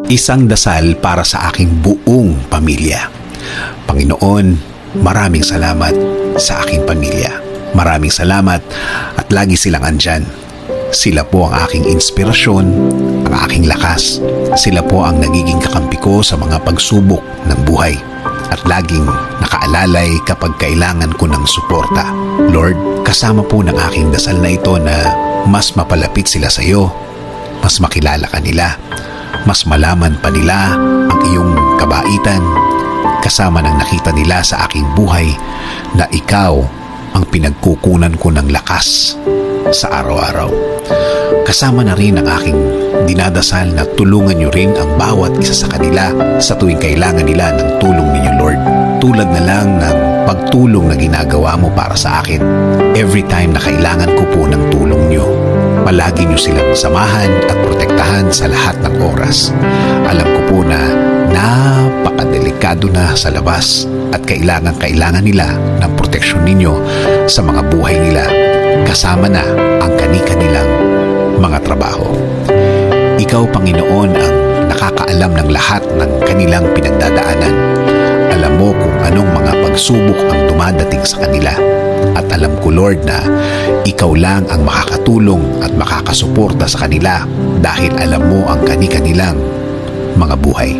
Isang dasal para sa aking buong pamilya. Panginoon, maraming salamat sa aking pamilya. Maraming salamat at lagi silang andyan. Sila po ang aking inspirasyon, ang aking lakas. Sila po ang nagiging kakampi ko sa mga pagsubok ng buhay. At laging nakaalalay kapag kailangan ko ng suporta. Lord, kasama po ng aking dasal na ito na mas mapalapit sila sa iyo, mas makilala ka nila, mas malaman pa nila ang iyong kabaitan, kasama ng nakita nila sa aking buhay na ikaw ang pinagkukunan ko ng lakas sa araw-araw. Kasama na rin ang aking dinadasal na tulungan niyo rin ang bawat isa sa kanila sa tuwing kailangan nila ng tulong ninyo, Lord. Tulad na lang ng pagtulong na ginagawa mo para sa akin. Every time na kailangan ko po ng tulong niyo, palagi niyo silang samahan at protektahan sa lahat ng oras. Alam ko po na napakadelikado na sa labas at kailangan nila ng proteksyon ninyo sa mga buhay nila, kasama na ang kani-kanilang mga trabaho. Ikaw, Panginoon, ang nakakaalam ng lahat ng kanilang pinagdadaanan. Alam mo kung anong mga pagsubok ang dumadating sa kanila. At alam ko, Lord, na ikaw lang ang makakatulong at makakasuporta sa kanila dahil alam mo ang kani-kanilang mga buhay.